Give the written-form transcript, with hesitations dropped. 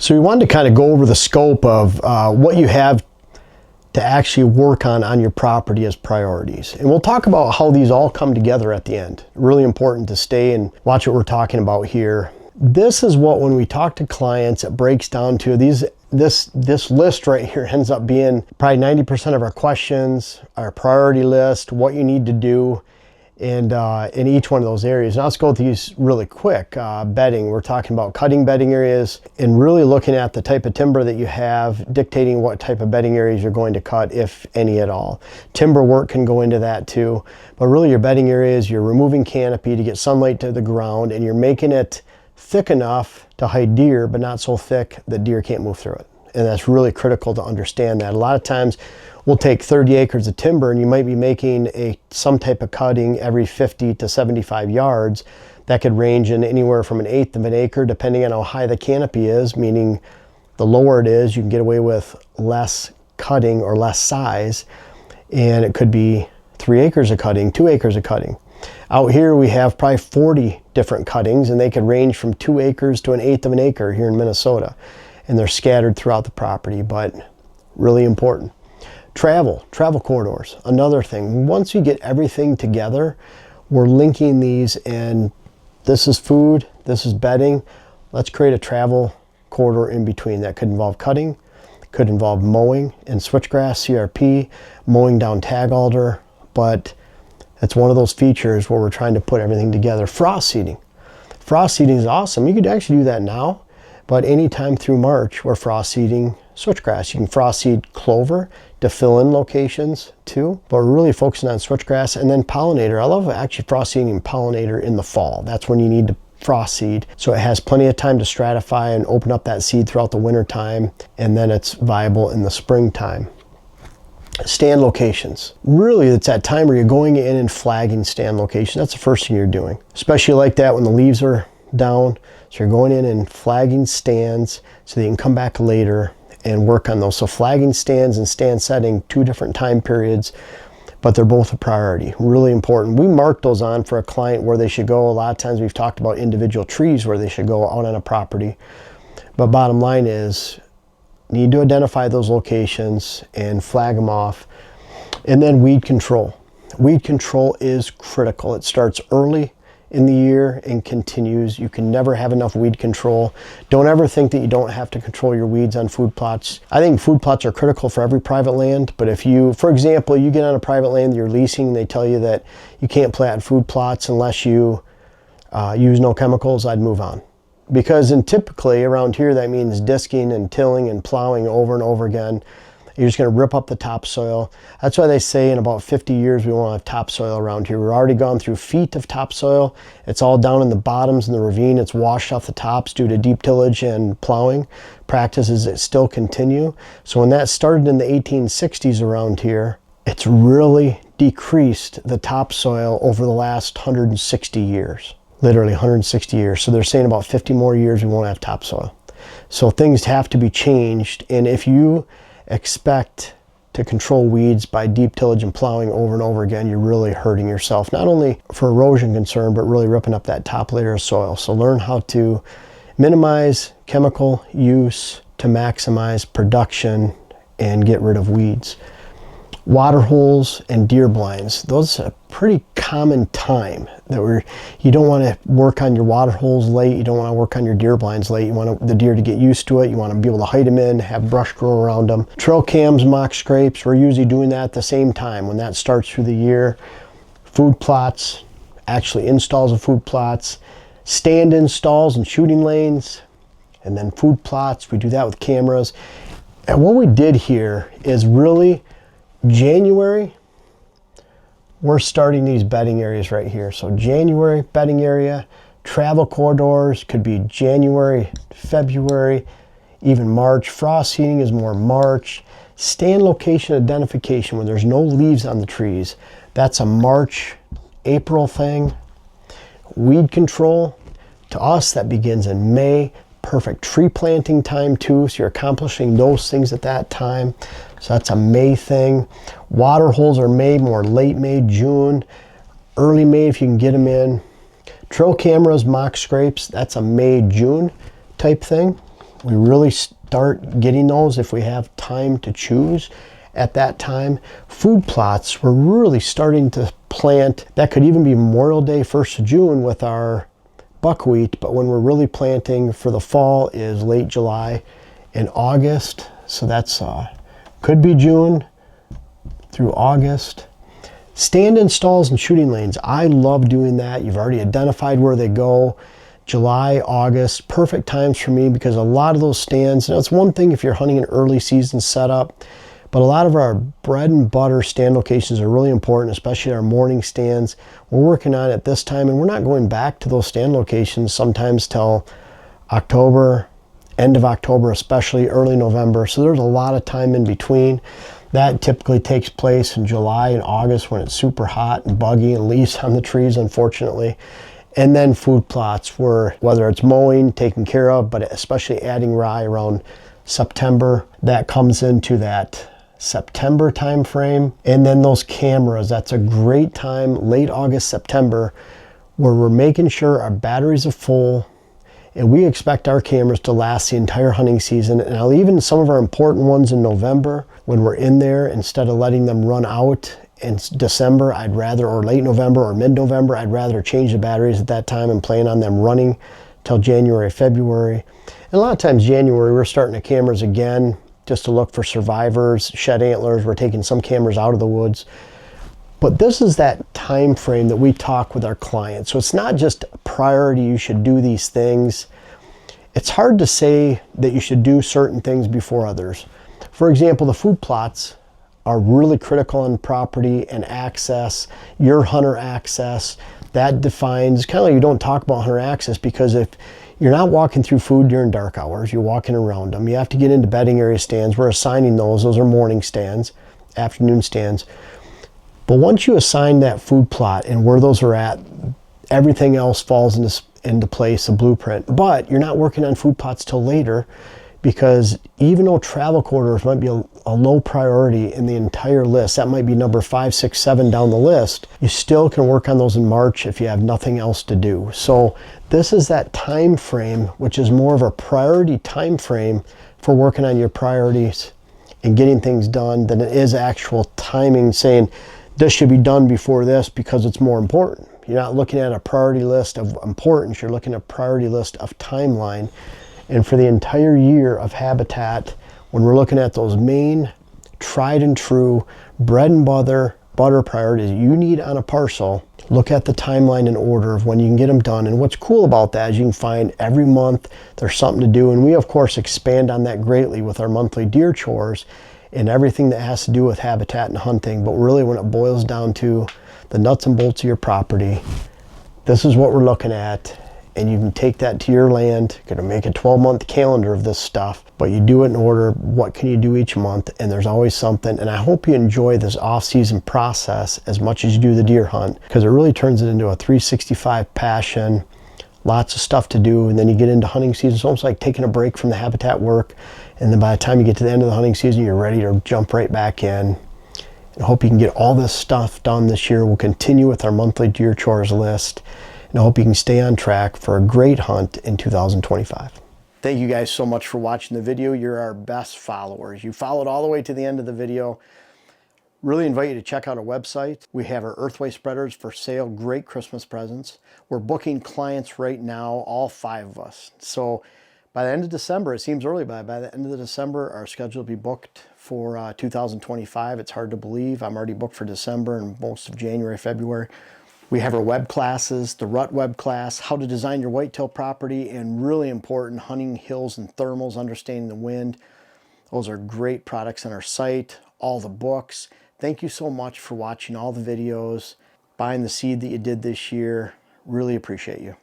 So we wanted to kind of go over the scope of what you have to actually work on your property as priorities. And we'll talk about how these all come together at the end. Really important to stay and watch what we're talking about here. This is what, when we talk to clients, it breaks down to this list right here ends up being probably 90% of our questions, our priority list, what you need to do and in each one of those areas. Now let's go through these really quick. Bedding, we're talking about cutting bedding areas and really looking at the type of timber that you have, dictating what type of bedding areas you're going to cut, if any at all. Timber work can go into that too, but really your bedding areas, you're removing canopy to get sunlight to the ground, and you're making it thick enough to hide deer, but not so thick that deer can't move through it. And that's really critical to understand that. A lot of times we'll take 30 acres of timber and you might be making some type of cutting every 50 to 75 yards. That could range in anywhere from 1/8 of an acre, depending on how high the canopy is, meaning the lower it is, you can get away with less cutting or less size. And it could be 3 acres of cutting, 2 acres of cutting. Out here we have probably 40 different cuttings, and they could range from 2 acres to 1/8 of an acre here in Minnesota. And they're scattered throughout the property, but really important. Travel corridors, another thing. Once you get everything together, we're linking these, and this is food, this is bedding. Let's create a travel corridor in between. That could involve cutting, could involve mowing and switchgrass, CRP, mowing down tag alder, but it's one of those features where we're trying to put everything together. Frost seeding. Frost seeding is awesome. You could actually do that now, but anytime through March, we're frost seeding switchgrass. You can frost seed clover to fill in locations too, but we're really focusing on switchgrass. And then pollinator. I love actually frost seeding pollinator in the fall. That's when you need to frost seed, so it has plenty of time to stratify and open up that seed throughout the winter time, and then it's viable in the springtime. Stand locations. Really, it's that time where you're going in and flagging stand location. That's the first thing you're doing, especially like that when the leaves are down. So you're going in and flagging stands so that you can come back later and work on those. So flagging stands and stand setting, 2 different time periods, but they're both a priority. Really important. We mark those on for a client where they should go. A lot of times we've talked about individual trees where they should go out on a property. But bottom line is, need to identify those locations and flag them off. And then weed control. Weed control is critical. It starts early in the year and continues. You can never have enough weed control. Don't ever think that you don't have to control your weeds on food plots. I think food plots are critical for every private land, but if you, for example, you get on a private land that you're leasing, they tell you that you can't plant food plots unless you use no chemicals, I'd move on. Because typically around here, that means disking and tilling and plowing over and over again. You're just going to rip up the topsoil. That's why they say in about 50 years we won't have topsoil around here. We've already gone through feet of topsoil. It's all down in the bottoms in the ravine. It's washed off the tops due to deep tillage and plowing practices that still continue. So when that started in the 1860s around here, it's really decreased the topsoil over the last 160 years. Literally 160 years. So they're saying about 50 more years we won't have topsoil. So things have to be changed. And if you expect to control weeds by deep tillage and plowing over and over again, you're really hurting yourself, not only for erosion concern, but really ripping up that top layer of soil. So learn how to minimize chemical use to maximize production and get rid of weeds. Water holes and deer blinds. Those are a pretty common time that you don't want to work on your water holes late. You don't want to work on your deer blinds late. You want the deer to get used to it. You want to be able to hide them in, have brush grow around them. Trail cams, mock scrapes, we're usually doing that at the same time when that starts through the year. Food plots, actually installs of food plots, stand installs and shooting lanes, and then food plots. We do that with cameras. And what we did here is really January, we're starting these bedding areas right here. So January, bedding area, travel corridors, could be January, February, even March. Frost seeding is more March. Stand location identification when there's no leaves on the trees. That's a March, April thing. Weed control, to us, that begins in May. Perfect tree planting time too, so you're accomplishing those things at that time. So that's a May thing. Water holes are May, more late May, June, early May if you can get them in. Trail cameras, mock scrapes, that's a May, June type thing. We really start getting those if we have time to choose at that time. Food plots, we're really starting to plant. That could even be Memorial Day, 1st of June with our buckwheat, but when we're really planting for the fall is late July and August. So that's could be June through August. Stand installs and shooting lanes. I love doing that. You've already identified where they go. July, August, perfect times for me because a lot of those stands, now it's one thing if you're hunting an early season setup, but a lot of our bread and butter stand locations are really important, especially our morning stands. We're working on it at this time, and we're not going back to those stand locations sometimes till October, end of October, especially early November. So there's a lot of time in between. That typically takes place in July and August when it's super hot and buggy and leaves on the trees, unfortunately. And then food plots, where whether it's mowing, taking care of, but especially adding rye around September, that comes into that September time frame. And then those cameras, that's a great time, late August, September, where we're making sure our batteries are full, and we expect our cameras to last the entire hunting season. And I'll even some of our important ones in November, when we're in there, instead of letting them run out in December, I'd rather, or late November or mid-November, I'd rather change the batteries at that time and plan on them running till January, February. And a lot of times January, we're starting the cameras again just to look for survivors, shed antlers. We're taking some cameras out of the woods. But this is that time frame that we talk with our clients. So it's not just a priority, you should do these things. It's hard to say that you should do certain things before others. For example, the food plots are really critical on property and access, your hunter access. That defines, kind of like you don't talk about hunter access, because if you're not walking through food during dark hours, you're walking around them. You have to get into bedding area stands. We're assigning those. Those are morning stands, afternoon stands. But once you assign that food plot and where those are at, everything else falls into place, a blueprint. But you're not working on food plots till later, because even though travel corridors might be a low priority in the entire list, that might be number 5, 6, 7 down the list, you still can work on those in March if you have nothing else to do. So this is that time frame, which is more of a priority time frame for working on your priorities and getting things done than it is actual timing, saying this should be done before this because it's more important. You're not looking at a priority list of importance, you're looking at a priority list of timeline. And for the entire year of habitat, when we're looking at those main tried and true bread and butter priorities you need on a parcel, look at the timeline in order of when you can get them done. And what's cool about that is you can find every month there's something to do. And we of course expand on that greatly with our monthly deer chores and everything that has to do with habitat and hunting. But really when it boils down to the nuts and bolts of your property, this is what we're looking at. And you can take that to your land. You're gonna make a 12-month calendar of this stuff, but you do it in order. What can you do each month? And there's always something. And I hope you enjoy this off-season process as much as you do the deer hunt, because it really turns it into a 365 passion, lots of stuff to do. And then you get into hunting season. It's almost like taking a break from the habitat work. And then by the time you get to the end of the hunting season, you're ready to jump right back in. I hope you can get all this stuff done this year. We'll continue with our monthly deer chores list. And I hope you can stay on track for a great hunt in 2025. Thank you guys so much for watching the video. You're our best followers. You followed all the way to the end of the video. Really invite you to check out our website. We have our earthway spreaders for sale, great Christmas presents. We're booking clients right now, all 5 of us. So by the end of December, it seems early, but by the end of December, our schedule will be booked for 2025. It's hard to believe. I'm already booked for December and most of January, February. We have our web classes, the rut web class, how to design your whitetail property, and really important, hunting hills and thermals, understanding the wind. Those are great products on our site, all the books. Thank you so much for watching all the videos, buying the seed that you did this year. Really appreciate you.